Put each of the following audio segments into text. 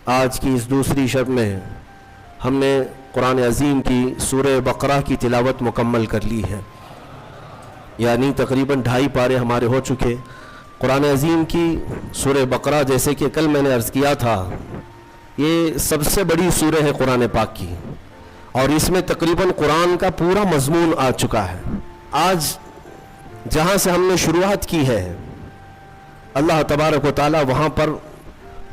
آج کی اس دوسری شب میں ہم نے قرآن عظیم کی سورہ بقرہ کی تلاوت مکمل کر لی ہے، یعنی تقریباً 2.5 پارے ہمارے ہو چکے۔ قرآن عظیم کی سورہ بقرہ، جیسے کہ کل میں نے عرض کیا تھا، یہ سب سے بڑی سورہ ہے قرآن پاک کی، اور اس میں تقریباً قرآن کا پورا مضمون آ چکا ہے۔ آج جہاں سے ہم نے شروعات کی ہے، اللہ تبارک و تعالی وہاں پر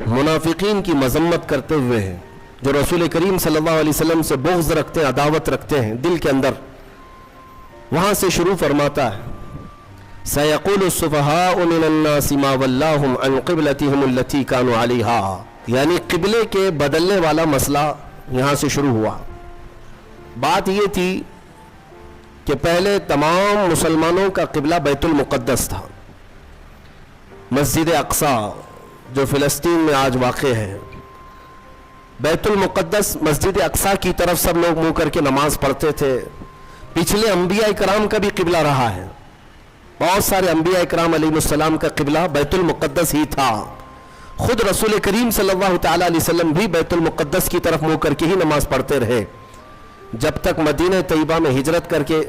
منافقین کی مذمت کرتے ہوئے ہیں، جو رسول کریم صلی اللہ علیہ وسلم سے بغض رکھتے ہیں، عداوت رکھتے ہیں دل کے اندر، وہاں سے شروع فرماتا ہے سَيَقُولُ السُّفَهَاءُ مِنَ النَّاسِ مَا وَلَّاهُمْ عَنْ قِبْلَتِهِمُ الَّتِي كَانُوا عَلَيْهَا، یعنی قبلے کے بدلنے والا مسئلہ یہاں سے شروع ہوا۔ بات یہ تھی کہ پہلے تمام مسلمانوں کا قبلہ بیت المقدس تھا، مسجد اقصی جو فلسطین میں آج واقع ہے، بیت المقدس مسجد اقصی کی طرف سب لوگ منہ کر کے نماز پڑھتے تھے۔ پچھلے انبیاء کرام کا بھی قبلہ رہا ہے، بہت سارے انبیاء کرام علیہ السلام کا قبلہ بیت المقدس ہی تھا۔ خود رسول کریم صلی اللہ تعالی علیہ وسلم بھی بیت المقدس کی طرف منہ کر کے ہی نماز پڑھتے رہے، جب تک مدینہ طیبہ میں ہجرت کر کے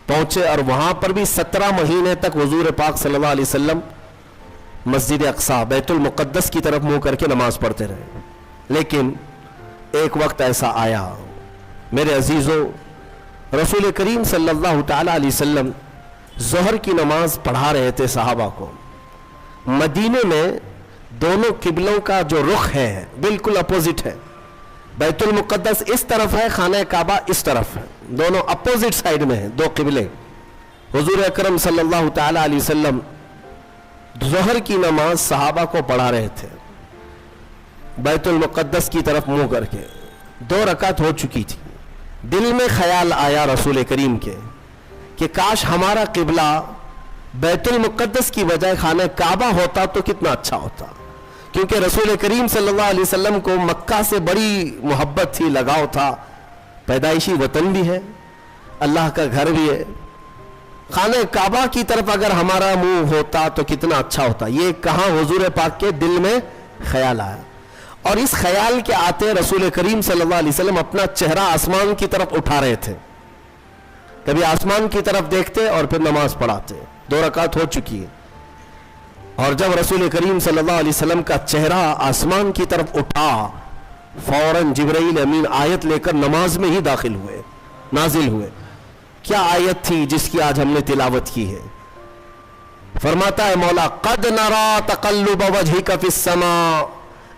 پہنچے، اور وہاں پر بھی 17 مہینے تک حضور پاک صلی اللہ علیہ وسلم مسجد اقصی بیت المقدس کی طرف منہ کر کے نماز پڑھتے رہے۔ لیکن ایک وقت ایسا آیا میرے عزیزوں، رسول کریم صلی اللہ تعالی علیہ وسلم ظہر کی نماز پڑھا رہے تھے صحابہ کو۔ مدینے میں دونوں قبلوں کا جو رخ ہے بالکل اپوزٹ ہے، بیت المقدس اس طرف ہے، خانہ کعبہ اس طرف ہے، دونوں اپوزٹ سائیڈ میں ہیں، دو قبلے۔ حضور اکرم صلی اللہ تعالی علیہ وسلم ظہر کی نماز صحابہ کو پڑھا رہے تھے بیت المقدس کی طرف منہ کر کے، 2 رکعت ہو چکی تھی۔ دل میں خیال آیا رسول کریم کے کہ کاش ہمارا قبلہ بیت المقدس کی بجائے خانہ کعبہ ہوتا تو کتنا اچھا ہوتا، کیونکہ رسول کریم صلی اللہ علیہ وسلم کو مکہ سے بڑی محبت تھی، لگاؤ تھا، پیدائشی وطن بھی ہے، اللہ کا گھر بھی ہے۔ خانہ کعبہ کی طرف اگر ہمارا منہ ہوتا تو کتنا اچھا ہوتا، یہ کہاں حضور پاک کے دل میں خیال آیا، اور اس خیال کے آتے رسول کریم صلی اللہ علیہ وسلم اپنا چہرہ آسمان کی طرف اٹھا رہے تھے، کبھی آسمان کی طرف دیکھتے اور پھر نماز پڑھاتے۔ 2 رکعت ہو چکی ہے، اور جب رسول کریم صلی اللہ علیہ وسلم کا چہرہ آسمان کی طرف اٹھا، فوراً جبرائیل امین آیت لے کر نماز میں ہی داخل ہوئے، نازل ہوئے۔ کیا آیت تھی جس کی آج ہم نے تلاوت کی ہے؟ فرماتا ہے مولا قد نرا تقلب وجہک فی السماء،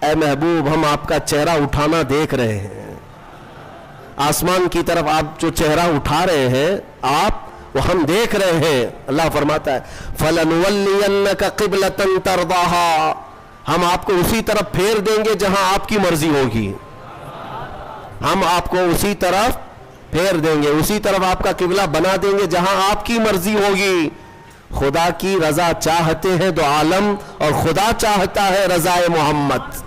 اے محبوب ہم آپ کا چہرہ اٹھانا دیکھ رہے ہیں، آسمان کی طرف آپ جو چہرہ اٹھا رہے ہیں آپ، وہ ہم دیکھ رہے ہیں۔ اللہ فرماتا ہے فَلَنُوَلِّيَنَّكَ قِبْلَةً تَرْضَاهَا، ہم آپ کو اسی طرف پھیر دیں گے جہاں آپ کی مرضی ہوگی، ہم آپ کو اسی طرف پھیر دیں گے، اسی طرف آپ کا قبلہ بنا دیں گے جہاں آپ کی مرضی ہوگی۔ خدا کی رضا چاہتے ہیں دو عالم، اور خدا چاہتا ہے رضا محمد۔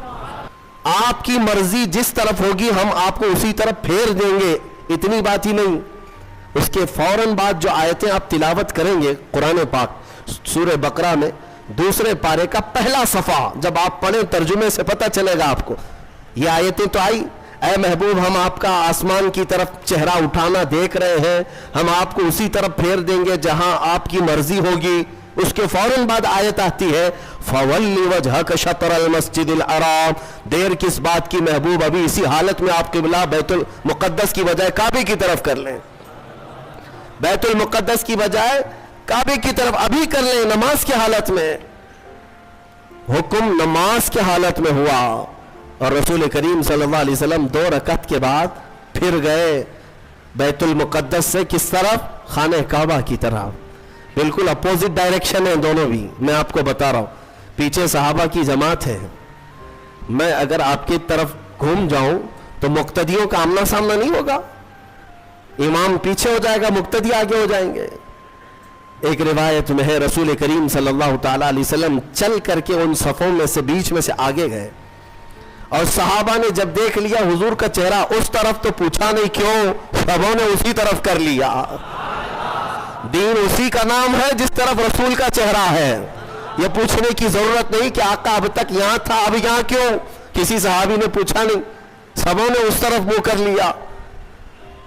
آپ کی مرضی جس طرف ہوگی ہم آپ کو اسی طرف پھیر دیں گے۔ اتنی بات ہی نہیں، اس کے فوراً بعد جو آیتیں آپ تلاوت کریں گے قرآن پاک سورہ بقرہ میں 2 پارے کا پہلا صفحہ جب آپ پڑھیں، ترجمے سے پتہ چلے گا آپ کو، یہ آیتیں تو آئی، اے محبوب ہم آپ کا آسمان کی طرف چہرہ اٹھانا دیکھ رہے ہیں، ہم آپ کو اسی طرف پھیر دیں گے جہاں آپ کی مرضی ہوگی۔ اس کے فوراً بعد آیت آتی ہے فَوَلِّ وَجْهَكَ شَطْرَ الْمَسْجِدِ الْحَرَامِ، دیر کس بات کی محبوب، ابھی اسی حالت میں آپ قبلہ بیت المقدس کی بجائے کعبے کی طرف کر لیں، بیت المقدس کی بجائے کعبے کی طرف ابھی کر لیں، نماز کی حالت میں۔ حکم نماز کی حالت میں ہوا، اور رسول کریم صلی اللہ علیہ وسلم 2 رکعت کے بعد پھر گئے بیت المقدس سے کس طرف؟ خانہ کعبہ کی طرف۔ بالکل اپوزٹ ڈائریکشن ہے دونوں بھی، میں آپ کو بتا رہا ہوں، پیچھے صحابہ کی جماعت ہے، میں اگر آپ کی طرف گھوم جاؤں تو مقتدیوں کا آمنا سامنا نہیں ہوگا، امام پیچھے ہو جائے گا، مقتدی آگے ہو جائیں گے۔ ایک روایت میں ہے رسول کریم صلی اللہ تعالی علیہ وسلم چل کر کے ان صفوں میں سے بیچ میں سے آگے گئے، اور صحابہ نے جب دیکھ لیا حضور کا چہرہ اس طرف تو پوچھا نہیں کیوں، سبوں نے اسی طرف کر لیا۔ دین اسی کا نام ہے جس طرف رسول کا چہرہ ہے، یہ پوچھنے کی ضرورت نہیں کہ آقا اب تک یہاں تھا اب یہاں کیوں، کسی صحابی نے پوچھا نہیں, سبوں نے اس طرف منہ کر لیا.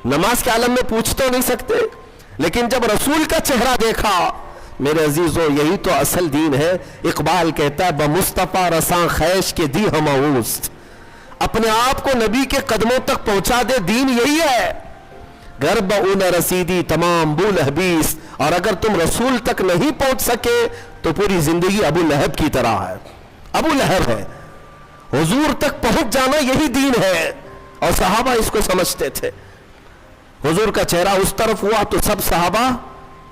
نماز کے عالم میں پوچھ تو نہیں سکتے, لیکن جب رسول کا چہرہ دیکھا, میرے عزیزو یہی تو اصل دین ہے. اقبال کہتا ہے بمصطفیٰ رساں خیش کے دی ہماؤس, اپنے آپ کو نبی کے قدموں تک پہنچا دے, دین یہی ہے. گرب اون رسیدی تمام بو لہبیس, اور اگر تم رسول تک نہیں پہنچ سکے تو پوری زندگی ابو لہب کی طرح ہے. ابو لہب ہے. حضور تک پہنچ جانا یہی دین ہے, اور صحابہ اس کو سمجھتے تھے. حضور کا چہرہ اس طرف ہوا تو سب صحابہ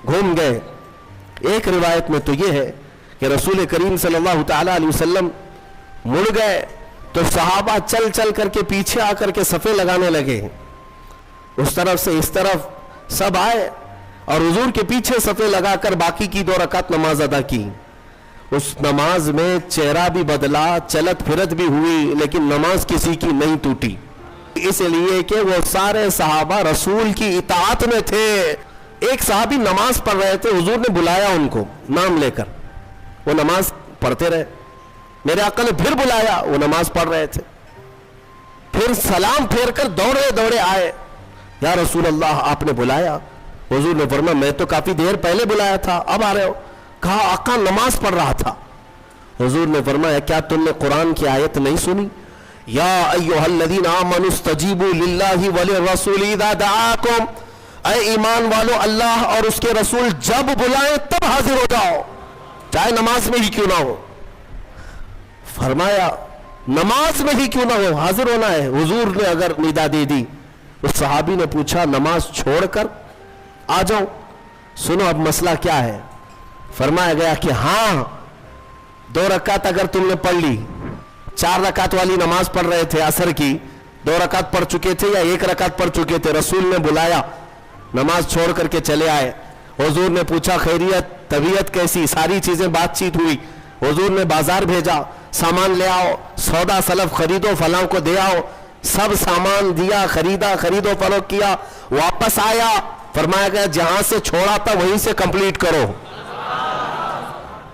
گھوم گئے. ایک روایت میں تو یہ ہے کہ رسول کریم صلی اللہ تعالی علیہ وسلم مڑ گئے تو صحابہ چل چل کر کے پیچھے آ کر کے صفیں لگانے لگے. اس طرف سے اس طرف سب آئے اور حضور کے پیچھے صفیں لگا کر باقی کی 2 رکعت نماز ادا کی. اس نماز میں چہرہ بھی بدلا, چلت پھرت بھی ہوئی, لیکن نماز کسی کی نہیں ٹوٹی, اس لیے کہ وہ سارے صحابہ رسول کی اطاعت میں تھے. ایک صحابی نماز پڑھ رہے تھے, حضور نے بلایا ان کو نام لے کر, وہ نماز پڑھتے رہے. میرے آقا نے پھر بلایا, وہ نماز پڑھ رہے تھے. پھر سلام پھیر کر دوڑے دوڑے آئے, یا رسول اللہ آپ نے بلایا. حضور نے فرمایا میں تو کافی دیر پہلے بلایا تھا, اب آ رہے ہو. کہا آقا نماز پڑھ رہا تھا. حضور نے فرمایا کیا تم نے قرآن کی آیت نہیں سنی؟ یا ایھا الذین آمنوا استجیبوا للہ وللرسول اذا دعاکم, اے ایمان والو اللہ اور اس کے رسول جب بلائیں تب حاضر ہو جاؤ, چاہے نماز میں ہی کیوں نہ ہو. فرمایا نماز میں ہی کیوں نہ ہو, حاضر ہونا ہے. حضور نے اگر ندا دے دی, اس صحابی نے پوچھا نماز چھوڑ کر آ جاؤں؟ سنو اب مسئلہ کیا ہے. فرمایا گیا کہ ہاں 2 رکعت اگر تم نے پڑھ لی, 4 رکعت والی نماز پڑھ رہے تھے عصر کی, 2 رکعت پڑھ چکے تھے یا 1 رکعت پڑھ چکے تھے, رسول نے بلایا, نماز چھوڑ کر کے چلے آئے. حضور نے پوچھا خیریت, طبیعت کیسی, ساری چیزیں بات چیت ہوئی. حضور نے بازار بھیجا, سامان لے آؤ, سودا سلف خریدو, فلاں کو دے آؤ. سب سامان دیا, خریدا, خرید و فروخت کیا. واپس آیا, فرمایا گیا جہاں سے چھوڑا تھا وہیں سے کمپلیٹ کرو,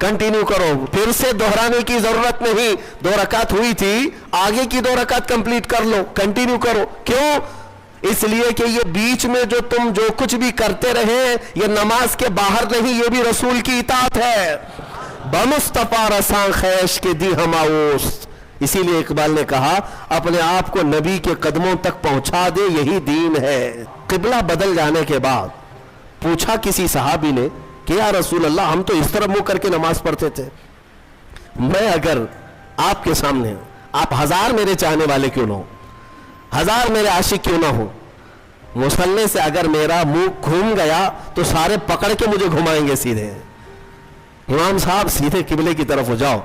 کنٹینیو کرو, پھر سے دہرانے کی ضرورت نہیں. 2 رکعت ہوئی تھی, آگے کی 2 رکعت کمپلیٹ کر لو, کنٹینیو کرو. کیوں؟ اس لیے کہ یہ بیچ میں جو تم جو کچھ بھی کرتے رہے یہ نماز کے باہر نہیں, یہ بھی رسول کی اطاعت ہے. بمصطفیٰ رساں خیش کے دی ہماؤس. اسی لیے اقبال نے کہا اپنے آپ کو نبی کے قدموں تک پہنچا دے, یہی دین ہے. قبلہ بدل جانے کے بعد پوچھا کسی صحابی نے کہ یا رسول اللہ ہم تو اس طرح منہ کر کے نماز پڑھتے تھے, میں اگر آپ کے سامنے, آپ 1000 میرے چاہنے والے کیوں نہ ہو, 1000 میرے عاشق کیوں نہ ہو, مصلی سے اگر میرا منہ گھوم گیا تو سارے پکڑ کے مجھے گھمائیں گے سیدھے, امام صاحب سیدھے قبلے کی طرف ہو جاؤ.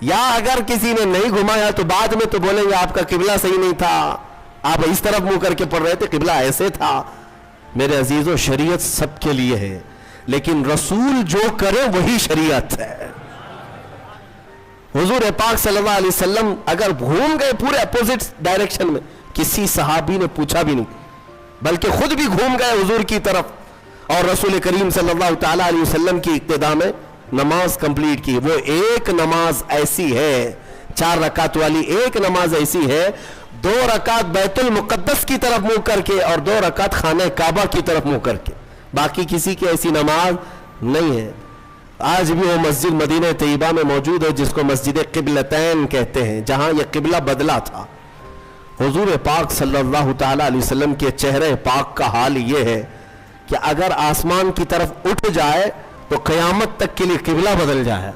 یا اگر کسی نے نہیں گھمایا تو بعد میں تو بولیں گے آپ کا قبلہ صحیح نہیں تھا, آپ اس طرف منہ کر کے پڑھ رہے تھے, قبلہ ایسے تھا. میرے عزیزو شریعت سب کے لیے ہے, لیکن رسول جو کرے وہی شریعت ہے. حضور پاک صلی اللہ علیہ وسلم اگر گھوم گئے پورے اپوزٹ ڈائریکشن میں, کسی صحابی نے پوچھا بھی نہیں, بلکہ خود بھی گھوم گئے حضور کی طرف, اور رسول کریم صلی اللہ تعالی علیہ وسلم کی اقتداء میں نماز کمپلیٹ کی. وہ ایک نماز ایسی ہے, 4 رکعت والی ایک نماز ایسی ہے, 2 رکعت بیت المقدس کی طرف منہ کر کے اور 2 رکعت خانہ کعبہ کی طرف منہ کر کے. باقی کسی کی ایسی نماز نہیں ہے. آج بھی وہ مسجد مدینہ طیبہ میں موجود ہے جس کو مسجد قبلتین کہتے ہیں, جہاں یہ قبلہ بدلا تھا. حضور پاک صلی اللہ تعالی علیہ وسلم کے چہرے پاک کا حال یہ ہے کہ اگر آسمان کی طرف اٹھ جائے تو قیامت تک کے لیے قبلہ بدل جائے.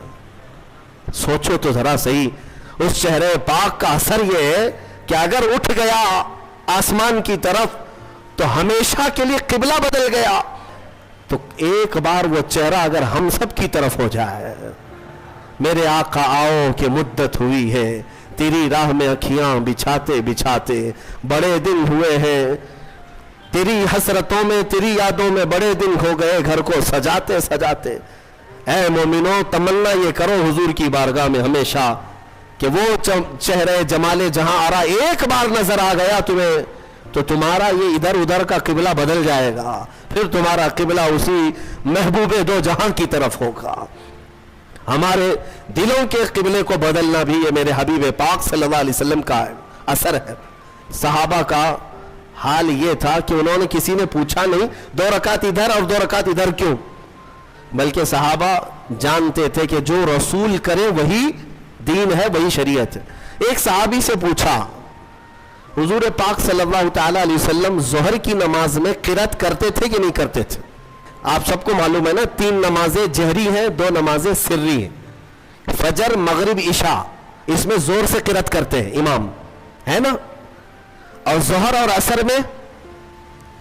سوچو تو ذرا صحیح, اس چہرے پاک کا اثر یہ ہے کہ اگر اٹھ گیا آسمان کی طرف تو ہمیشہ کے لیے قبلہ بدل گیا. تو ایک بار وہ چہرہ اگر ہم سب کی طرف ہو جائے, میرے آقا آؤ کہ مدت ہوئی ہے, تیری راہ میں اکھیاں بچھاتے بچھاتے بڑے دن ہوئے ہیں, تیری حسرتوں میں تیری یادوں میں بڑے دن ہو گئے گھر کو سجاتے سجاتے. اے مومنو تمنا یہ کرو حضور کی بارگاہ میں ہمیشہ کہ وہ چہرے جمال جہاں آرا ایک بار نظر آ گیا تمہیں تو تمہارا یہ ادھر ادھر کا قبلہ بدل جائے گا, پھر تمہارا قبلہ اسی محبوب 2 جہاں کی طرف ہوگا. ہمارے دلوں کے قبلے کو بدلنا بھی یہ میرے حبیب پاک صلی اللہ علیہ وسلم کا اثر ہے۔ صحابہ کا حال یہ تھا کہ انہوں نے کسی نے پوچھا نہیں 2 رکعت ادھر اور 2 رکعت ادھر کیوں، بلکہ صحابہ جانتے تھے کہ جو رسول کرے وہی دین ہے، وہی شریعت ہے۔ ایک صحابی سے پوچھا حضور پاک صلی اللہ تعالی علیہ وسلم ظہر کی نماز میں قرات کرتے تھے کہ نہیں کرتے تھے؟ آپ سب کو معلوم ہے نا 3 نمازیں جہری ہیں، 2 نمازیں سری ہیں، فجر مغرب عشاء، اس میں زور سے قرات کرتے ہیں امام، ہے نا؟ اور ظہر اور عصر میں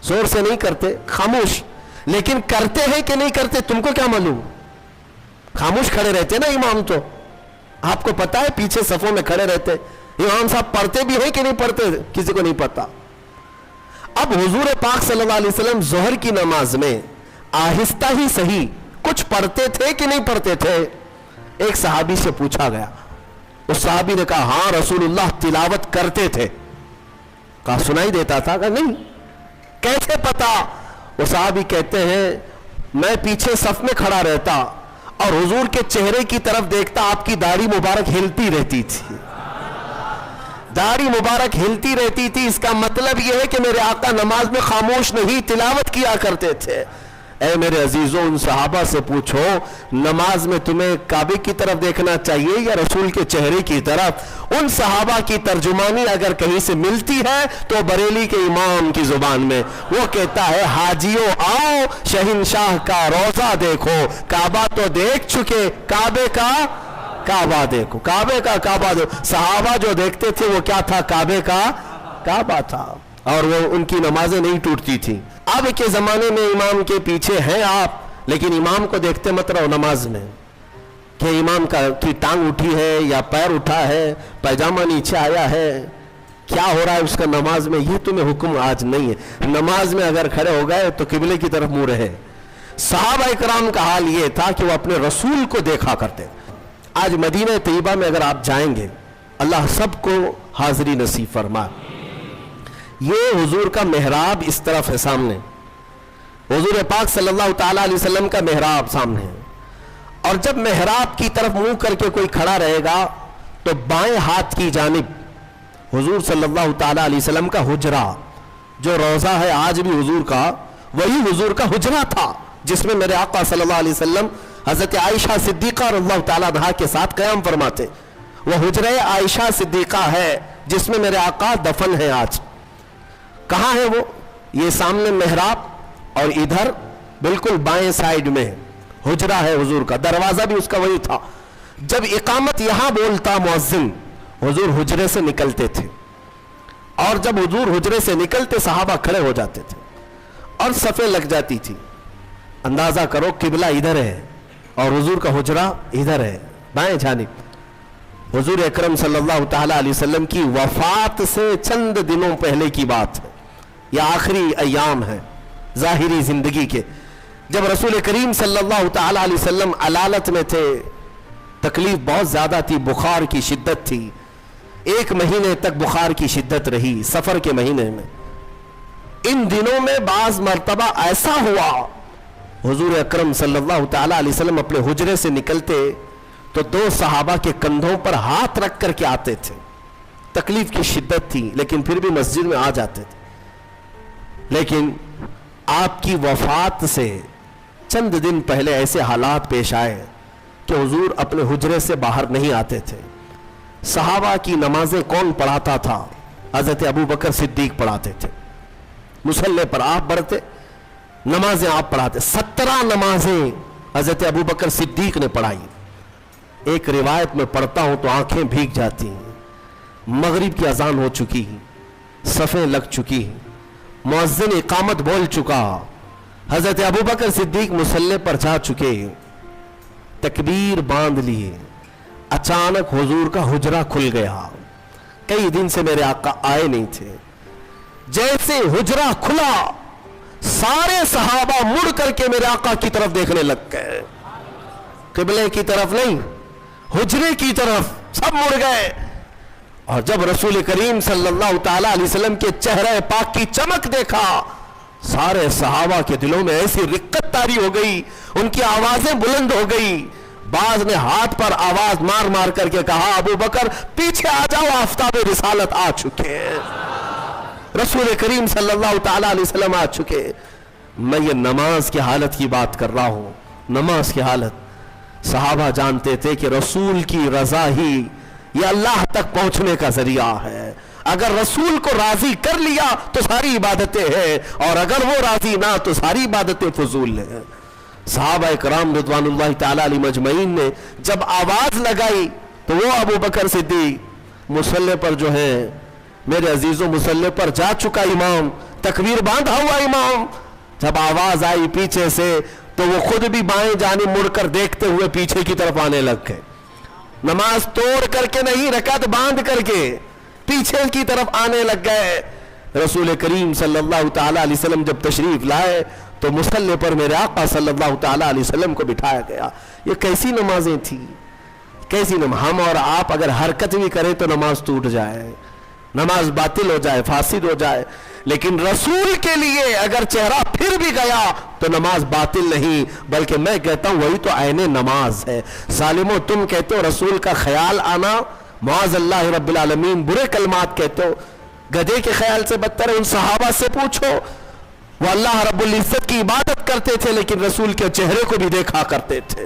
زور سے نہیں کرتے، خاموش۔ لیکن کرتے ہیں کہ نہیں کرتے تم کو کیا معلوم؟ خاموش کھڑے رہتے نا امام، تو آپ کو پتا ہے پیچھے صفوں میں کھڑے رہتے امام صاحب پڑھتے بھی ہیں کہ نہیں پڑھتے، کسی کو نہیں پتا۔ اب حضور پاک صلی اللہ علیہ وسلم ظہر کی نماز میں آہستہ ہی صحیح کچھ پڑھتے تھے کہ نہیں پڑھتے تھے؟ ایک صحابی سے پوچھا گیا، اس صحابی نے کہا ہاں رسول اللہ تلاوت کرتے تھے۔ کہا سنائی دیتا تھا؟ کہا نہیں۔ کیسے پتا؟ وہ صحابی کہتے ہیں میں پیچھے صف میں کھڑا رہتا اور حضور کے چہرے کی طرف دیکھتا، آپ کی داڑھی مبارک ہلتی رہتی تھی، داڑھی مبارک ہلتی رہتی تھی۔ اس کا مطلب یہ ہے کہ میرے آقا نماز میں خاموش نہیں تلاوت کیا کرتے تھے۔ اے میرے عزیزوں، ان صحابہ سے پوچھو نماز میں تمہیں کعبے کی طرف دیکھنا چاہیے یا رسول کے چہرے کی طرف؟ ان صحابہ کی ترجمانی اگر کہیں سے ملتی ہے تو بریلی کے امام کی زبان میں، وہ کہتا ہے حاجیوں آؤ شہنشاہ کا روضہ دیکھو، کعبہ تو دیکھ چکے، کعبے کا کعبہ دیکھو، کعبے کا کعبہ دیکھو۔ صحابہ جو دیکھتے تھے وہ کیا تھا؟ کعبے کا کعبہ تھا، اور وہ ان کی نمازیں نہیں ٹوٹتی تھیں۔ اب کے زمانے میں امام کے پیچھے ہیں آپ، لیکن امام کو دیکھتے مت رہو نماز میں کہ امام کی ٹانگ اٹھی ہے یا پیر اٹھا ہے، پیجامہ نیچے آیا ہے، کیا ہو رہا ہے اس کا نماز میں، یہ تمہیں حکم آج نہیں ہے۔ نماز میں اگر کھڑے ہو گئے تو قبلے کی طرف منہ رہے۔ صحابہ اکرام کا حال یہ تھا کہ وہ اپنے رسول کو دیکھا کرتے۔ آج مدینہ طیبہ میں اگر آپ جائیں گے، اللہ سب کو حاضری نصیب فرمائے۔ یہ حضور کا محراب اس طرف ہے سامنے، حضور پاک صلی اللہ تعالیٰ علیہ وسلم کا محراب سامنے ہے، اور جب محراب کی طرف منہ کر کے کوئی کھڑا رہے گا تو بائیں ہاتھ کی جانب حضور صلی اللہ تعالیٰ علیہ وسلم کا حجرہ، جو روضہ ہے آج بھی حضور کا، وہی حضور کا حجرہ تھا جس میں میرے آقا صلی اللہ علیہ وسلم حضرت عائشہ صدیقہ رضی اللہ تعالیٰ عنہا کے ساتھ قیام فرماتے۔ وہ حجرہ عائشہ صدیقہ ہے جس میں میرے آقا دفن ہے آج۔ کہاں ہے وہ؟ یہ سامنے محراب اور ادھر بالکل بائیں سائیڈ میں حجرہ ہے حضور کا، دروازہ بھی اس کا وہی تھا۔ جب اقامت یہاں بولتا مؤذن، حضور حجرے سے نکلتے تھے، اور جب حضور حجرے سے نکلتے صحابہ کھڑے ہو جاتے تھے اور صفیں لگ جاتی تھی۔ اندازہ کرو قبلہ ادھر ہے اور حضور کا حجرہ ادھر ہے بائیں جانب۔ حضور اکرم صلی اللہ تعالیٰ علیہ وسلم کی وفات سے چند دنوں پہلے کی بات ہے، یا آخری ایام ہے ظاہری زندگی کے، جب رسول کریم صلی اللہ تعالیٰ علیہ وسلم علالت میں تھے، تکلیف بہت زیادہ تھی، بخار کی شدت تھی، 1 مہینے تک بخار کی شدت رہی سفر کے مہینے میں۔ ان دنوں میں بعض مرتبہ ایسا ہوا حضور اکرم صلی اللہ تعالیٰ علیہ وسلم اپنے حجرے سے نکلتے تو 2 صحابہ کے کندھوں پر ہاتھ رکھ کر کے آتے تھے، تکلیف کی شدت تھی لیکن پھر بھی مسجد میں آ جاتے تھے۔ لیکن آپ کی وفات سے چند دن پہلے ایسے حالات پیش آئے کہ حضور اپنے حجرے سے باہر نہیں آتے تھے۔ صحابہ کی نمازیں کون پڑھاتا تھا؟ حضرت ابو بکر صدیق پڑھاتے تھے، مصلی پر آپ بڑھتے، نمازیں آپ پڑھاتے۔ 17 نمازیں حضرت ابو بکر صدیق نے پڑھائی۔ ایک روایت میں پڑھتا ہوں تو آنکھیں بھیگ جاتی ہیں۔ مغرب کی اذان ہو چکی، صفیں لگ چکی، مؤذن اقامت بول چکا، حضرت ابو بکر صدیق مصلی پر جا چکے، تکبیر باندھ لیے، اچانک حضور کا حجرہ کھل گیا۔ کئی دن سے میرے آقا آئے نہیں تھے، جیسے حجرہ کھلا سارے صحابہ مڑ کر کے میرے آقا کی طرف دیکھنے لگ گئے، قبلے کی طرف نہیں، حجرے کی طرف سب مڑ گئے۔ اور جب رسول کریم صلی اللہ تعالیٰ علیہ وسلم کے چہرے پاک کی چمک دیکھا، سارے صحابہ کے دلوں میں ایسی رقت طاری ہو گئی، ان کی آوازیں بلند ہو گئی، بعض نے ہاتھ پر آواز مار مار کر کے کہا ابو بکر پیچھے آ جاؤ، آفتاب رسالت آ چکے ہیں، رسول کریم صلی اللہ تعالی علیہ وسلم آ چکے۔ میں یہ نماز کی حالت کی بات کر رہا ہوں، نماز کی حالت۔ صحابہ جانتے تھے کہ رسول کی رضا ہی یہ اللہ تک پہنچنے کا ذریعہ ہے، اگر رسول کو راضی کر لیا تو ساری عبادتیں ہیں، اور اگر وہ راضی نہ تو ساری عبادتیں فضول ہیں۔ صحابہ کرام رضوان اللہ تعالی علیہ مجمعین نے جب آواز لگائی تو وہ ابو بکر صدیق مصلی پر جو ہے، میرے عزیزوں مصلی پر جا چکا امام، تکبیر باندھا ہوا امام، جب آواز آئی پیچھے سے تو وہ خود بھی بائیں جانب مڑ کر دیکھتے ہوئے پیچھے کی طرف آنے لگ گئے، نماز توڑ کر کے نہیں، رکعت باندھ کر کے پیچھے کی طرف آنے لگ گئے۔ رسول کریم صلی اللہ تعالی علیہ وسلم جب تشریف لائے تو مصلی پر میرے آقا صلی اللہ تعالی علیہ وسلم کو بٹھایا گیا۔ یہ کیسی نمازیں تھیں، کیسی نماز! ہم اور آپ اگر حرکت بھی کریں تو نماز ٹوٹ جائے، نماز باطل ہو جائے، فاسد ہو جائے، لیکن رسول کے لیے اگر چہرہ پھر بھی گیا تو نماز باطل نہیں، بلکہ میں کہتا ہوں وہی تو عین نماز ہے۔ ظالمو تم کہتے ہو رسول کا خیال آنا، معاذ اللہ رب العالمین برے کلمات کہتے ہو، گدھے کے خیال سے بدتر ہے۔ ان صحابہ سے پوچھو، وہ اللہ رب العزت کی عبادت کرتے تھے لیکن رسول کے چہرے کو بھی دیکھا کرتے تھے۔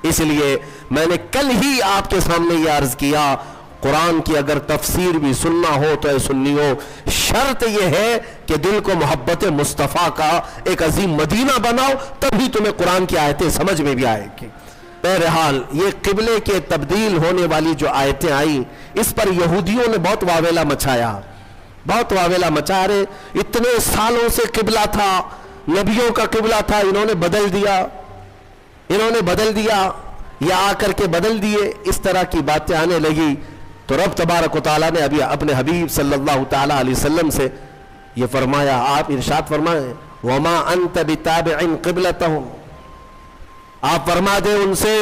اس لیے میں نے کل ہی آپ کے سامنے یہ عرض کیا، قرآن کی اگر تفسیر بھی سننا ہو تو اے سنیو، شرط یہ ہے کہ دل کو محبت مصطفیٰ کا ایک عظیم مدینہ بناؤ، تبھی تمہیں قرآن کی آیتیں سمجھ میں بھی آئے گی۔ بہرحال یہ قبلے کے تبدیل ہونے والی جو آیتیں آئیں، اس پر یہودیوں نے بہت واویلا مچایا، بہت واویلا مچا رہے، اتنے سالوں سے قبلہ تھا، نبیوں کا قبلہ تھا، انہوں نے بدل دیا، انہوں نے بدل دیا، یا آ کر کے بدل دیے، اس طرح کی باتیں آنے لگی۔ تو رب تبارک و تعالیٰ نے ابھی اپنے حبیب صلی اللہ تعالیٰ علیہ وسلم سے یہ فرمایا، آپ ارشاد فرمائیں وَمَا أَنْتَ بِتَابِعٍ قِبْلَتَهُمْ، آپ فرما دیں ان سے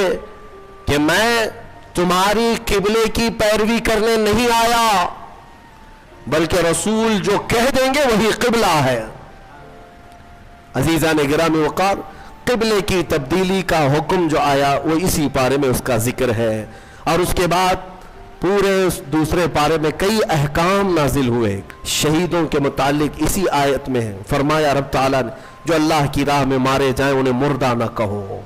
کہ میں تمہاری قبلے کی پیروی کرنے نہیں آیا، بلکہ رسول جو کہہ دیں گے وہی قبلہ ہے۔ عزیزان گرامی وقار، قبلے کی تبدیلی کا حکم جو آیا وہ اسی پارے میں اس کا ذکر ہے، اور اس کے بعد پورے دوسرے پارے میں کئی احکام نازل ہوئے شہیدوں کے متعلق۔ اسی آیت میں فرمایا رب تعالیٰ نے جو اللہ کی راہ میں مارے جائیں انہیں مردہ نہ کہو،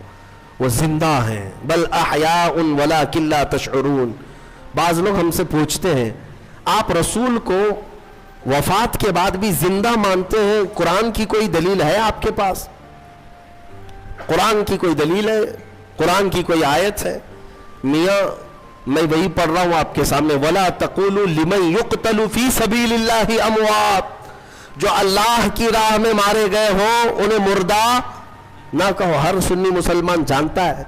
وہ زندہ ہیں، بل احیاء ولکن لا تشعرون۔ بعض لوگ ہم سے پوچھتے ہیں آپ رسول کو وفات کے بعد بھی زندہ مانتے ہیں، قرآن کی کوئی دلیل ہے آپ کے پاس؟ قرآن کی کوئی دلیل ہے؟ قرآن کی کوئی آیت ہے؟ میاں میں وہی پڑھ رہا ہوں آپ کے سامنے، وَلَا تَقُولُوا لِمَنْ يُقْتَلُ فِي سَبِيلِ اللَّهِ أَمْوَاتٌ، جو اللہ کی راہ میں مارے گئے ہوں انہیں مردہ نہ کہو۔ ہر سنی مسلمان جانتا ہے،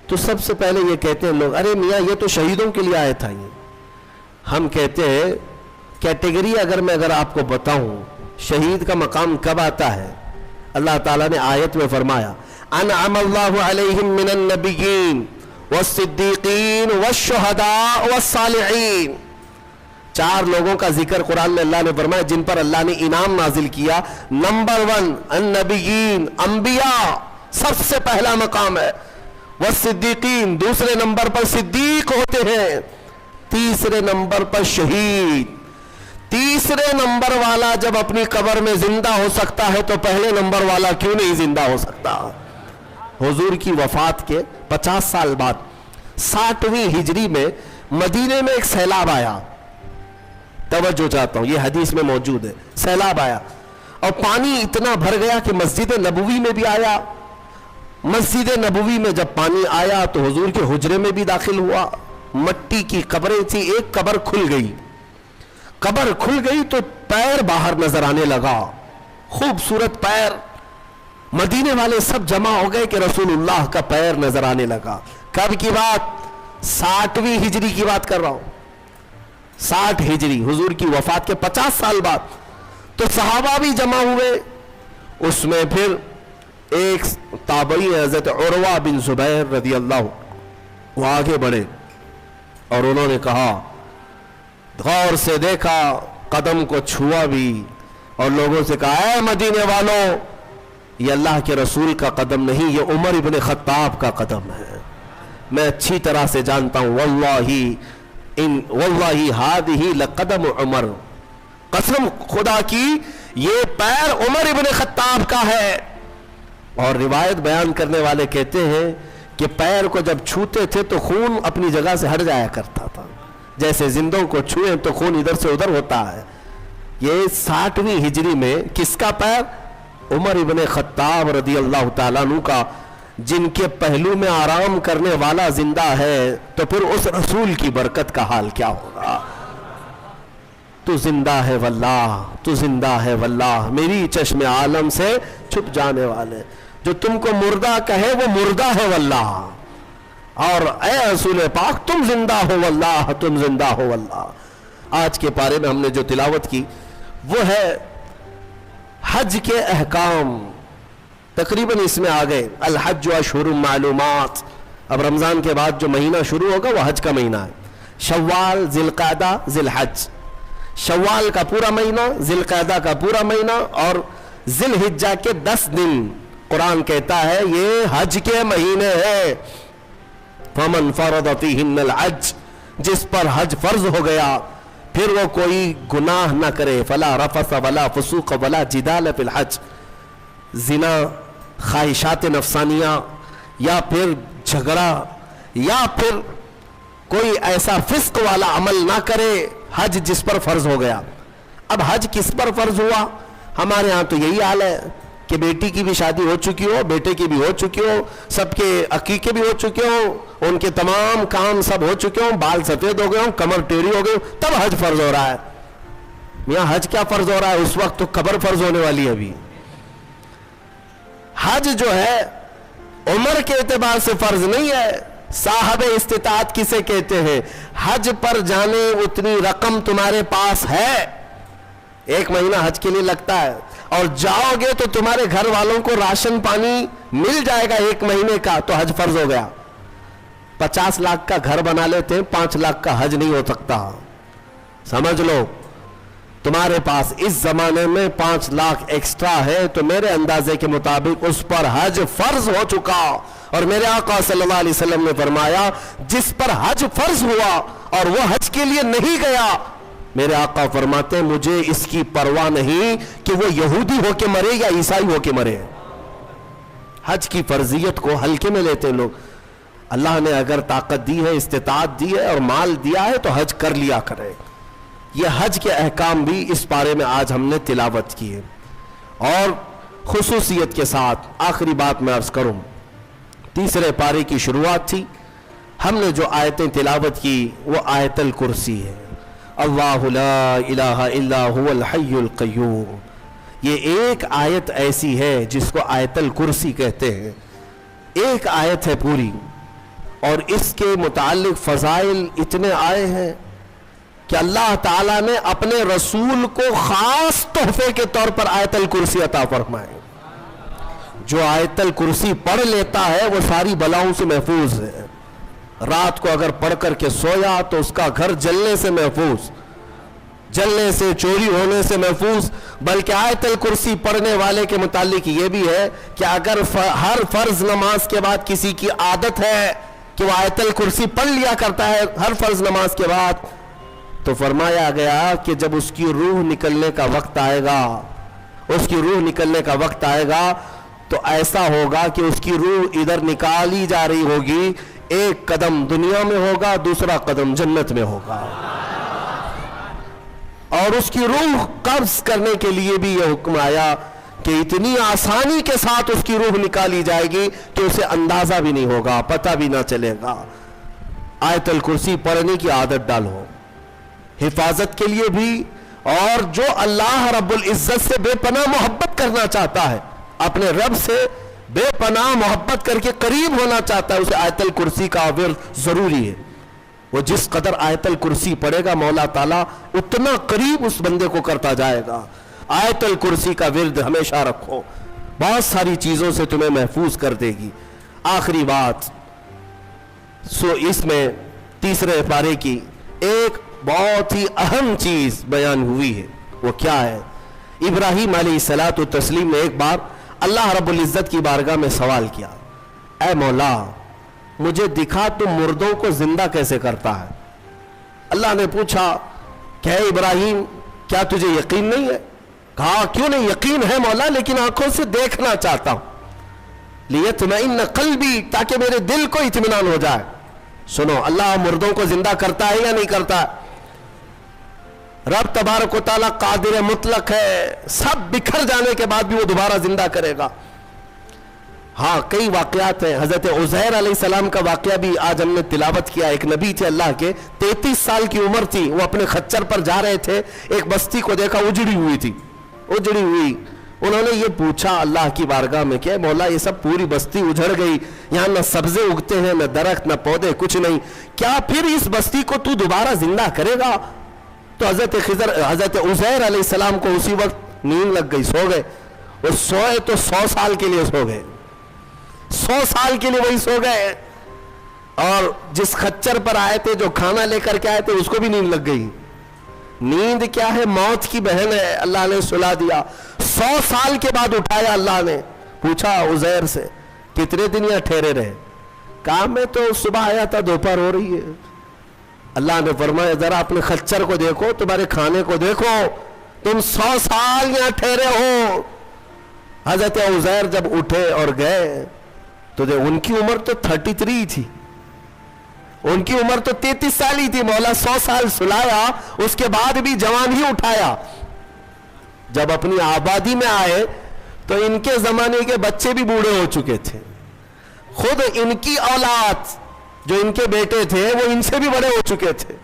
تو سب سے پہلے یہ کہتے ہیں لوگ، ارے میاں یہ تو شہیدوں کے لیے آیت ہے۔ ہم کہتے ہیں کیٹیگری اگر آپ کو بتاؤں شہید کا مقام کب آتا ہے، اللہ تعالیٰ نے آیت میں فرمایا انعم اللہ علیہم من النبیین والصدیقین والشہداء والصالحین، چار لوگوں کا ذکر قرآن میں اللہ نے فرمایا جن پر اللہ نے انعام نازل کیا۔ نمبر 1 النبیین، انبیاء سب سے پہلا مقام ہے، والصدیقین دوسرے نمبر پر صدیق ہوتے ہیں، تیسرے نمبر پر شہید۔ تیسرے نمبر والا جب اپنی قبر میں زندہ ہو سکتا ہے تو پہلے نمبر والا کیوں نہیں زندہ ہو سکتا؟ حضور کی وفات کے 50 سال بعد 60ویں ہجری میں مدینے میں ایک سیلاب آیا، توجہ چاہتا ہوں یہ حدیث میں موجود ہے، سیلاب آیا اور پانی اتنا بھر گیا کہ مسجد نبوی میں بھی آیا۔ مسجد نبوی میں جب پانی آیا تو حضور کے حجرے میں بھی داخل ہوا، مٹی کی قبریں تھی، ایک قبر کھل گئی، قبر کھل گئی تو پیر باہر نظر آنے لگا، خوبصورت پیر، مدینے والے سب جمع ہو گئے کہ رسول اللہ کا پیر نظر آنے لگا۔ کب کی بات؟ 60ویں ہجری کی بات کر رہا ہوں، 60 ہجری، حضور کی وفات کے 50 سال بعد۔ تو صحابہ بھی جمع ہوئے، اس میں پھر ایک تابعی حضرت عروہ بن زبیر رضی اللہ، وہ آگے بڑھے اور انہوں نے کہا، غور سے دیکھا، قدم کو چھوا بھی اور لوگوں سے کہا، اے مدینے والوں یہ اللہ کے رسول کا قدم نہیں، یہ عمر ابن خطاب کا قدم ہے۔ میں اچھی طرح سے جانتا ہوں، واللہ ہادہ لقدم عمر، قسم خدا کی یہ پیر عمر ابن خطاب کا ہے۔ اور روایت بیان کرنے والے کہتے ہیں کہ پیر کو جب چھوتے تھے تو خون اپنی جگہ سے ہٹ جایا کرتا تھا، جیسے زندوں کو چھوئیں تو خون ادھر سے ادھر ہوتا ہے۔ یہ 60ویں ہجری میں کس کا پیر؟ عمر ابن خطاب رضی اللہ تعالیٰ عنہ کا، جن کے پہلو میں آرام کرنے والا زندہ ہے، تو پھر اس رسول کی برکت کا حال کیا ہوگا؟ تو زندہ ہے واللہ، تو زندہ ہے واللہ، میری چشم عالم سے چھپ جانے والے، جو تم کو مردہ کہے وہ مردہ ہے واللہ، اور اے رسول پاک تم زندہ ہو واللہ، تم زندہ ہو واللہ۔ آج کے پارے میں ہم نے جو تلاوت کی وہ ہے حج کے احکام، تقریباً اس میں آ گئے الحج اشہر معلومات۔ اب رمضان کے بعد جو مہینہ شروع ہوگا وہ حج کا مہینہ ہے، شوال، ذی القعدہ، ذی الحج، شوال کا پورا مہینہ، ذی القعدہ کا پورا مہینہ، اور ذی الحجہ کے 10 دن قرآن کہتا ہے یہ حج کے مہینے ہیں۔ فمن فرض فیہن الحج، جس پر حج فرض ہو گیا پھر وہ کوئی گناہ نہ کرے، فلا رفث ولا فسوق ولا جدال فی الحج، زنا، خواہشات نفسانیہ، یا پھر جھگڑا، یا پھر کوئی ایسا فسق والا عمل نہ کرے، حج جس پر فرض ہو گیا۔ اب حج کس پر فرض ہوا؟ ہمارے ہاں تو یہی حال ہے کہ بیٹی کی بھی شادی ہو چکی ہو، بیٹے کی بھی ہو چکی ہو، سب کے عقیقے بھی ہو چکے ہوں، ان کے تمام کام سب ہو چکے ہوں، بال سفید ہو گئے ہوں، کمر ٹیڑھی ہو گئی، تب حج فرض ہو رہا ہے۔ میاں حج کیا فرض ہو رہا ہے؟ اس وقت تو قبر فرض ہونے والی ہے۔ ابھی حج جو ہے عمر کے اعتبار سے فرض نہیں ہے۔ صاحب استطاعت کسے کہتے ہیں؟ حج پر جانے اتنی رقم تمہارے پاس ہے، 1 مہینہ حج کے لیے لگتا ہے، اور جاؤ گے تو تمہارے گھر والوں کو راشن پانی مل جائے گا 1 مہینے کا، تو حج فرض ہو گیا۔ 50 لاکھ کا گھر بنا لیتے ہیں، 5 لاکھ کا حج نہیں ہو سکتا۔ سمجھ لو تمہارے پاس اس زمانے میں 5 لاکھ ایکسٹرا ہے تو میرے اندازے کے مطابق اس پر حج فرض ہو چکا۔ اور میرے آقا صلی اللہ علیہ وسلم نے فرمایا جس پر حج فرض ہوا اور وہ حج کے لیے نہیں گیا، میرے آقا فرماتے مجھے اس کی پرواہ نہیں کہ وہ یہودی ہو کے مرے یا عیسائی ہو کے مرے۔ حج کی فرضیت کو ہلکے میں لیتے لوگ۔ اللہ نے اگر طاقت دی ہے، استطاعت دی ہے اور مال دیا ہے تو حج کر لیا کرے۔ یہ حج کے احکام بھی اس پارے میں آج ہم نے تلاوت کی ہے۔ اور خصوصیت کے ساتھ آخری بات میں عرض کروں، تیسرے پارے کی شروعات تھی، ہم نے جو آیتیں تلاوت کی وہ آیت الکرسی ہے۔ اللہ لا الہ الا هو الحی القیوم، یہ ایک آیت ایسی ہے جس کو آیت الکرسی کہتے ہیں۔ ایک آیت ہے پوری، اور اس کے متعلق فضائل اتنے آئے ہیں کہ اللہ تعالیٰ نے اپنے رسول کو خاص تحفے کے طور پر آیت الکرسی عطا فرمائے۔ جو آیت الکرسی پڑھ لیتا ہے وہ ساری بلاؤں سے محفوظ ہے۔ رات کو اگر پڑھ کر کے سویا تو اس کا گھر جلنے سے محفوظ، جلنے سے، چوری ہونے سے محفوظ۔ بلکہ آیت الکرسی پڑھنے والے کے متعلق یہ بھی ہے کہ اگر ہر فرض نماز کے بعد کسی کی عادت ہے کہ وہ آیت الکرسی پڑھ لیا کرتا ہے ہر فرض نماز کے بعد، تو فرمایا گیا کہ جب اس کی روح نکلنے کا وقت آئے گا، اس کی روح نکلنے کا وقت آئے گا تو ایسا ہوگا کہ اس کی روح ادھر نکالی جا رہی ہوگی، ایک قدم دنیا میں ہوگا، دوسرا قدم جنت میں ہوگا۔ اور اس کی روح قبض کرنے کے لیے بھی یہ حکم آیا کہ اتنی آسانی کے ساتھ اس کی روح نکالی جائے گی کہ اسے اندازہ بھی نہیں ہوگا، پتہ بھی نہ چلے گا۔ آیت الکرسی پڑھنے کی عادت ڈالو، حفاظت کے لیے بھی، اور جو اللہ رب العزت سے بے پناہ محبت کرنا چاہتا ہے، اپنے رب سے بے پناہ محبت کر کے قریب ہونا چاہتا ہے، اسے آیت الکرسی کا ورد ضروری ہے۔ وہ جس قدر آیت الکرسی پڑھے گا مولا تعالیٰ اتنا قریب اس بندے کو کرتا جائے گا۔ آیت الکرسی کا ورد ہمیشہ رکھو، بہت ساری چیزوں سے تمہیں محفوظ کر دے گی۔ آخری بات، اس میں تیسرے پارے کی ایک بہت ہی اہم چیز بیان ہوئی ہے، وہ کیا ہے؟ ابراہیم علیہ الصلوۃ والتسلیم نے ایک بار اللہ رب العزت کی بارگاہ میں سوال کیا، اے مولا مجھے دکھا تو مردوں کو زندہ کیسے کرتا ہے۔ اللہ نے پوچھا کہ اے ابراہیم کیا تجھے یقین نہیں ہے؟ کہا کیوں نہیں، یقین ہے مولا، لیکن آنکھوں سے دیکھنا چاہتا ہوں، لیطمئن قلبی، تاکہ میرے دل کو اطمینان ہو جائے۔ سنو، اللہ مردوں کو زندہ کرتا ہے یا نہیں کرتا ہے؟ رب تبارک و تعالیٰ قادر مطلق ہے، سب بکھر جانے کے بعد بھی وہ دوبارہ زندہ کرے گا۔ ہاں کئی واقعات ہیں، حضرت عزیر علیہ السلام کا واقعہ بھی آج ہم نے تلاوت کیا۔ ایک نبی تھے اللہ کے، 33 سال کی عمر تھی، وہ اپنے خچر پر جا رہے تھے، ایک بستی کو دیکھا اجڑی ہوئی تھی، اجڑی ہوئی۔ انہوں نے یہ پوچھا اللہ کی بارگاہ میں کہ مولا یہ سب پوری بستی اجڑ گئی، یہاں نہ سبزے اگتے ہیں، نہ درخت، نہ پودے، کچھ نہیں، کیا پھر اس بستی کو تو دوبارہ زندہ کرے گا؟ تو حضرت عزیر علیہ السلام کو اسی وقت نیند لگ گئی، سو گئے۔ اور سوئے تو 100 سال کے لیے سو گئے، 100 سال کے لیے وہی سو گئے۔ اور جس خچر پر آئے تھے، جو کھانا لے کر کے آئے تھے، اس کو بھی نیند لگ گئی۔ نیند کیا ہے؟ موت کی بہن ہے، اللہ نے سلا دیا۔ 100 سال کے بعد اٹھایا اللہ نے، پوچھا عزیر سے کتنے دن یہاں ٹھہرے رہے؟ کہا میں تو صبح آیا تھا، دوپہر ہو رہی ہے۔ اللہ نے فرمایا ذرا اپنے خچر کو دیکھو، تمہارے کھانے کو دیکھو، تم 100 سال یہاں ٹھہرے ہو۔ حضرت عزیر جب اٹھے اور گئے تو ان کی عمر تو 33 تھی، ان کی عمر تو 33 سال ہی تھی۔ مولا 100 سال سلایا، اس کے بعد بھی جوان ہی اٹھایا۔ جب اپنی آبادی میں آئے تو ان کے زمانے کے بچے بھی بوڑھے ہو چکے تھے، خود ان کی اولاد جو ان کے بیٹے تھے وہ ان سے بھی بڑے ہو چکے تھے،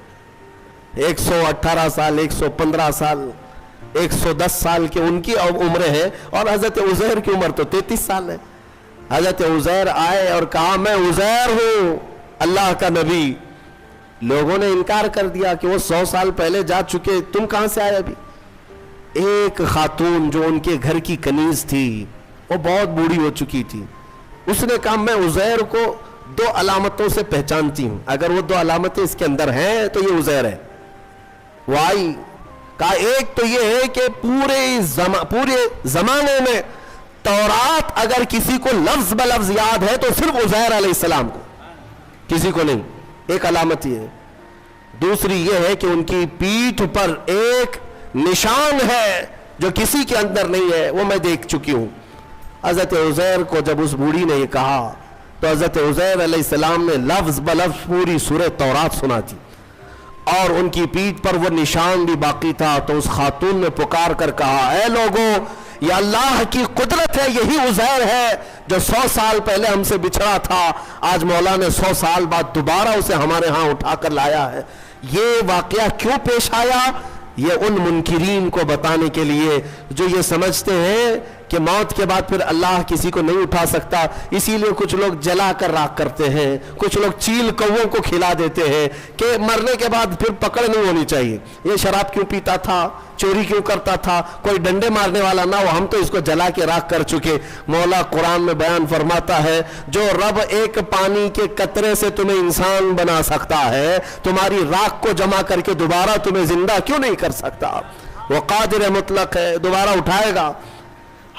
118 سال، 115 سال، 110 سال کے ان کی عمریں ہیں، اور حضرت عزیر کی عمر تو 33 سال ہے۔ حضرت عزیر آئے اور کہا میں عزیر ہوں، اللہ کا نبی۔ لوگوں نے انکار کر دیا کہ وہ 100 سال پہلے جا چکے، تم کہاں سے آئے ابھی؟ ایک خاتون جو ان کے گھر کی کنیز تھی، وہ بہت بوڑھی ہو چکی تھی، اس نے کہا میں عزیر کو 2 علامتوں سے پہچانتی ہوں، اگر وہ 2 علامتیں اس کے اندر ہیں تو یہ عزیر ہے۔ وہ آئی، کہا ایک تو یہ ہے کہ پورے زمانے میں تورات اگر کسی کو لفظ بلفظ یاد ہے تو صرف عزیر علیہ السلام کو، کسی کو نہیں، ایک علامت یہ ہے۔ دوسری یہ ہے کہ ان کی پیٹھ پر ایک نشان ہے جو کسی کے اندر نہیں ہے، وہ میں دیکھ چکی ہوں۔ حضرت عزیر کو جب اس بوڑھی نے یہ کہا تو حضرت عزیر علیہ السلام نے لفظ بلفظ پوری سورہ تورات سنا دی، اور ان کی پیٹھ پر وہ نشان بھی باقی تھا۔ تو اس خاتون نے پکار کر کہا اے لوگوں، یہ اللہ کی قدرت ہے، یہی عزیر ہے جو 100 سال پہلے ہم سے بچھڑا تھا، آج مولا نے 100 سال بعد دوبارہ اسے ہمارے ہاں اٹھا کر لایا ہے۔ یہ واقعہ کیوں پیش آیا؟ یہ ان منکرین کو بتانے کے لیے جو یہ سمجھتے ہیں کہ موت کے بعد پھر اللہ کسی کو نہیں اٹھا سکتا، اسی لیے کچھ لوگ جلا کر راکھ کرتے ہیں، کچھ لوگ چیل کووں کو کھلا دیتے ہیں کہ مرنے کے بعد پھر پکڑ نہیں ہونی چاہیے۔ یہ شراب کیوں پیتا تھا، چوری کیوں کرتا تھا، کوئی ڈنڈے مارنے والا نہ ہو، ہم تو اس کو جلا کے راکھ کر چکے۔ مولا قرآن میں بیان فرماتا ہے جو رب ایک پانی کے قطرے سے تمہیں انسان بنا سکتا ہے، تمہاری راکھ کو جمع کر کے دوبارہ تمہیں زندہ کیوں نہیں کر سکتا؟ وہ قادر مطلق ہے، دوبارہ اٹھائے گا۔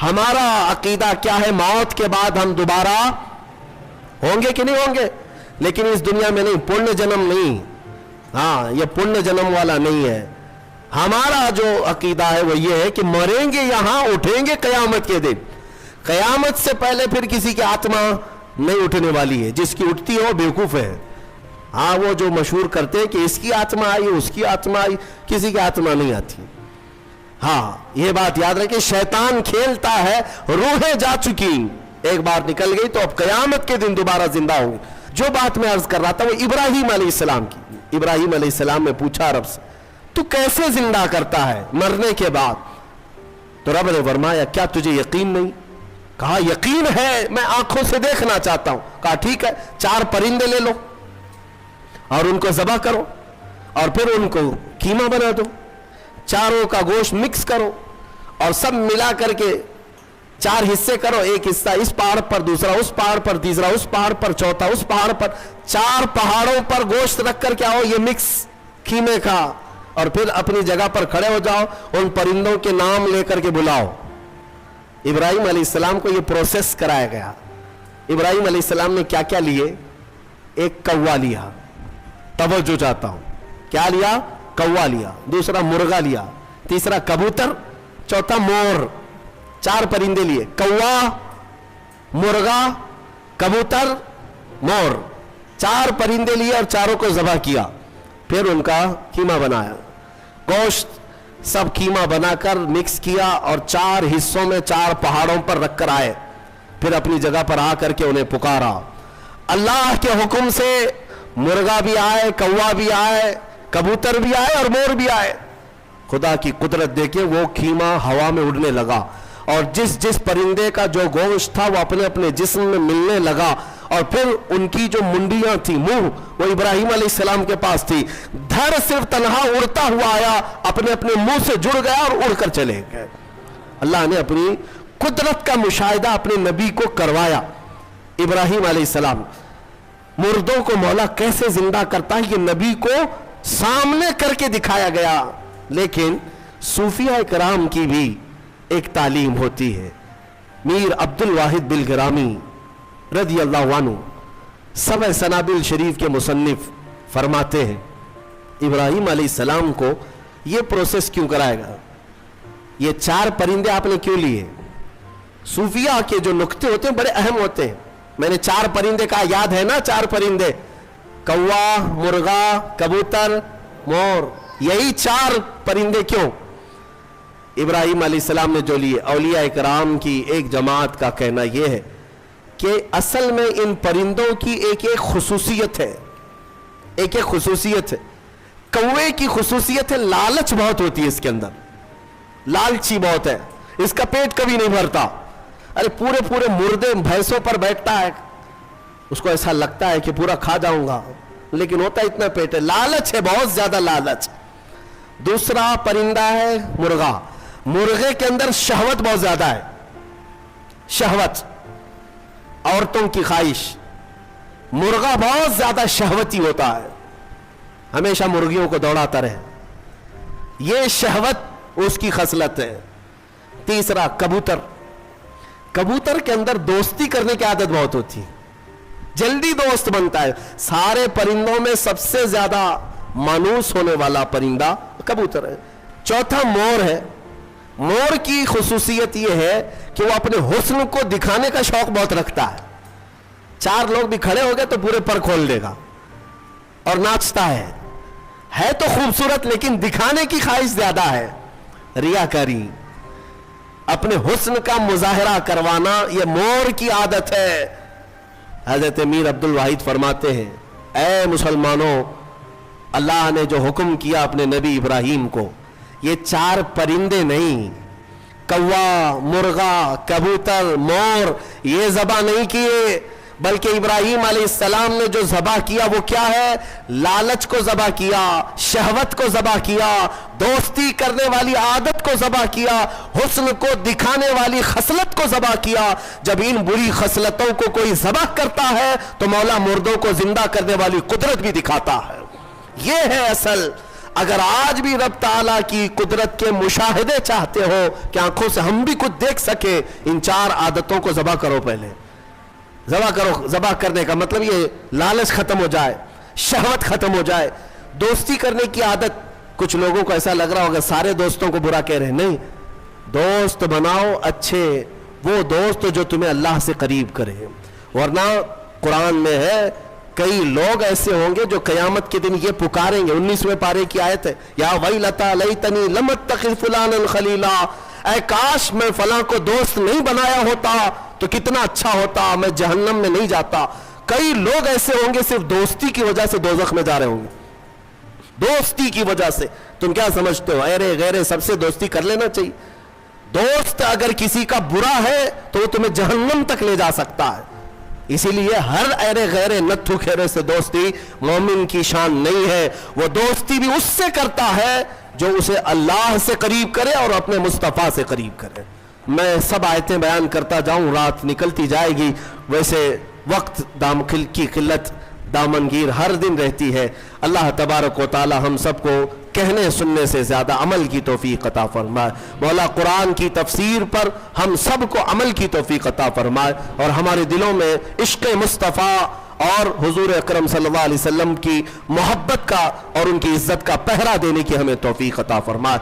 ہمارا عقیدہ کیا ہے؟ موت کے بعد ہم دوبارہ ہوں گے کہ نہیں ہوں گے، لیکن اس دنیا میں نہیں، پرن جنم نہیں، ہاں یہ پرن جنم والا نہیں ہے۔ ہمارا جو عقیدہ ہے وہ یہ ہے کہ مریں گے یہاں، اٹھیں گے قیامت کے دن۔ قیامت سے پہلے پھر کسی کی آتما نہیں اٹھنے والی ہے، جس کی اٹھتی ہو بیوقوف ہے۔ ہاں وہ جو مشہور کرتے ہیں کہ اس کی آتما آئی، اس کی آتما آئی، کسی کی آتما نہیں آتی۔ ہاں یہ بات یاد رکھیں، شیطان کھیلتا ہے، روحیں جا چکی، ایک بار نکل گئی تو اب قیامت کے دن دوبارہ زندہ ہوں گی۔ جو بات میں عرض کر رہا تھا وہ ابراہیم علیہ السلام کی۔ ابراہیم علیہ السلام نے پوچھا رب سے تو کیسے زندہ کرتا ہے مرنے کے بعد؟ تو رب نے فرمایا کیا تجھے یقین نہیں؟ کہا یقین ہے، میں آنکھوں سے دیکھنا چاہتا ہوں۔ کہا ٹھیک ہے، 4 پرندے لے لو اور ان کو ذبح کرو، اور پھر ان کو قیمہ بنا دو، چاروں کا گوشت مکس کرو اور سب ملا کر کے 4 حصے کرو، ایک حصہ اس پہاڑ پر، دوسرا اس پہاڑ پر، تیسرا اس پہاڑ پر، چوتھا اس پہاڑ پر، 4 پہاڑوں پر گوشت رکھ کر کے آؤ یہ مکس قیمے کا، اور پھر اپنی جگہ پر کھڑے ہو جاؤ، ان پرندوں کے نام لے کر کے بلاؤ۔ ابراہیم علیہ السلام کو یہ پروسیس کرایا گیا. ابراہیم علیہ السلام نے کیا کیا لیے؟ ایک کوا لیا, توجہ چاہتا ہوں, کیا لیا؟ کوا لیا. دوسرا مرغا لیا, تیسرا کبوتر, چوتھا مور. 4 پرندے لیے, کوا, مرغا, کبوتر, مور. 4 پرندے لیے اور چاروں کو ذبح کیا. پھر ان کا قیمہ بنایا, گوشت سب قیمہ بنا کر مکس کیا اور 4 حصوں میں 4 پہاڑوں پر رکھ کر آئے. پھر اپنی جگہ پر آ کر کے انہیں پکارا. اللہ کے حکم سے مرغا بھی آئے, کوا بھی آئے, کبوتر بھی آئے اور مور بھی آئے. خدا کی قدرت دیکھیں, وہ قیمہ ہوا میں اڑنے لگا اور جس پرندے کا جو گوشت تھا وہ اپنے اپنے جسم میں ملنے لگا. اور پھر ان کی جو منڈیاں تھی, منہ, وہ ابراہیم علیہ السلام کے پاس تھی. دھڑ صرف تنہا اڑتا ہوا آیا, اپنے اپنے منہ سے جڑ گیا اور اڑ کر چلے گئے. اللہ نے اپنی قدرت کا مشاہدہ اپنے نبی کو کروایا. ابراہیم علیہ السلام, مردوں کو مولا کیسے زندہ کرتا ہے یہ نبی کو سامنے کر کے دکھایا گیا. لیکن صوفیہ کرام کی بھی ایک تعلیم ہوتی ہے. میر عبد الواحد بلگرامی رضی اللہ عنہ, سبع سنابل شریف کے مصنف, فرماتے ہیں ابراہیم علیہ السلام کو یہ پروسیس کیوں کرایا گیا؟ یہ 4 پرندے آپ نے کیوں لیے؟ صوفیہ کے جو نکتے ہوتے ہیں بڑے اہم ہوتے ہیں. میں نے 4 پرندے کہا, یاد ہے نا 4 پرندے؟ کوا, مرغا, کبوتر, مور. یہی 4 پرندے کیوں؟ ابراہیم علیہ السلام نے جو لیے. اولیاء کرام کی ایک جماعت کا کہنا یہ ہے کہ اصل میں ان پرندوں کی ایک خصوصیت ہے, ایک خصوصیت ہے. کوے کی خصوصیت ہے لالچ بہت ہوتی ہے اس کے اندر, لالچی بہت ہے, اس کا پیٹ کبھی نہیں بھرتا. ارے پورے مردے بھینسوں پر بیٹھتا ہے, اس کو ایسا لگتا ہے کہ پورا کھا جاؤں گا, لیکن ہوتا اتنا پیٹ ہے. لالچ ہے, بہت زیادہ لالچ. دوسرا پرندہ ہے مرغا. مرغے کے اندر شہوت بہت زیادہ ہے, شہوت, عورتوں کی خواہش. مرغا بہت زیادہ شہوتی ہوتا ہے, ہمیشہ مرغیوں کو دوڑاتا رہے, یہ شہوت اس کی خصلت ہے. تیسرا کبوتر. کبوتر کے اندر دوستی کرنے کی عادت بہت ہوتی ہے, جلدی دوست بنتا ہے. سارے پرندوں میں سب سے زیادہ مانوس ہونے والا پرندہ کبوتر ہے. چوتھا مور ہے. مور کی خصوصیت یہ ہے کہ وہ اپنے حسن کو دکھانے کا شوق بہت رکھتا ہے. 4 لوگ بھی کھڑے ہو گئے تو پورے پر کھول دے گا اور ناچتا ہے تو خوبصورت, لیکن دکھانے کی خواہش زیادہ ہے, ریاکاری, اپنے حسن کا مظاہرہ کروانا, یہ مور کی عادت ہے. حضرت میر عبد الواحد فرماتے ہیں, اے مسلمانوں, اللہ نے جو حکم کیا اپنے نبی ابراہیم کو, یہ 4 پرندے نہیں, کوا, مرغا, کبوتر, مور, یہ ذبح نہیں کیے, بلکہ ابراہیم علیہ السلام نے جو ذبح کیا وہ کیا ہے؟ لالچ کو ذبح کیا, شہوت کو ذبح کیا, دوستی کرنے والی عادت کو ذبح کیا, حسن کو دکھانے والی خصلت کو ذبح کیا. جب ان بری خصلتوں کو کوئی ذبح کرتا ہے تو مولا مردوں کو زندہ کرنے والی قدرت بھی دکھاتا ہے. یہ ہے اصل. اگر آج بھی رب تعالیٰ کی قدرت کے مشاہدے چاہتے ہو کہ آنکھوں سے ہم بھی کچھ دیکھ سکے, ان 4 عادتوں کو ذبح کرو. پہلے ذبح کرو. ذبح کرنے کا مطلب یہ لالچ ختم ہو جائے, شہوت ختم ہو جائے, دوستی کرنے کی عادت. کچھ لوگوں کو ایسا لگ رہا ہوگا سارے دوستوں کو برا کہہ رہے ہیں, نہیں, دوست بناؤ اچھے, وہ دوست جو تمہیں اللہ سے قریب کرے. ورنہ قرآن میں ہے کئی لوگ ایسے ہوں گے جو قیامت کے دن یہ پکاریں گے. 19ویں پارے کی آیت ہے, یا ویلتا لیتنی لم اتخذ فلانا خلیلا, اے کاش میں فلاں کو دوست نہیں بنایا ہوتا تو کتنا اچھا ہوتا, میں جہنم میں نہیں جاتا. کئی لوگ ایسے ہوں گے صرف دوستی کی وجہ سے دوزخ میں جا رہے ہوں گے, دوستی کی وجہ سے. تم کیا سمجھتے ہو, ارے غیرے سب سے دوستی کر لینا چاہیے؟ دوست اگر کسی کا برا ہے تو وہ تمہیں جہنم تک لے جا سکتا ہے. اسی لیے ہر ایرے غیرے نتھو کھیرے سے دوستی مومن کی شان نہیں ہے. وہ دوستی بھی اس سے کرتا ہے جو اسے اللہ سے قریب کرے اور اپنے مصطفیٰ سے قریب کرے. میں سب آیتیں بیان کرتا جاؤں, رات نکلتی جائے گی. ویسے وقت کی قلت دامنگیر ہر دن رہتی ہے. اللہ تبارک و تعالی ہم سب کو کہنے سننے سے زیادہ عمل کی توفیق عطا فرمائے۔ مولا قرآن کی تفسیر پر ہم سب کو عمل کی توفیق عطا فرمائے، اور ہمارے دلوں میں عشق مصطفیٰ اور حضور اکرم صلی اللہ علیہ وسلم کی محبت کا اور ان کی عزت کا پہرا دینے کی ہمیں توفیق عطا فرمائے۔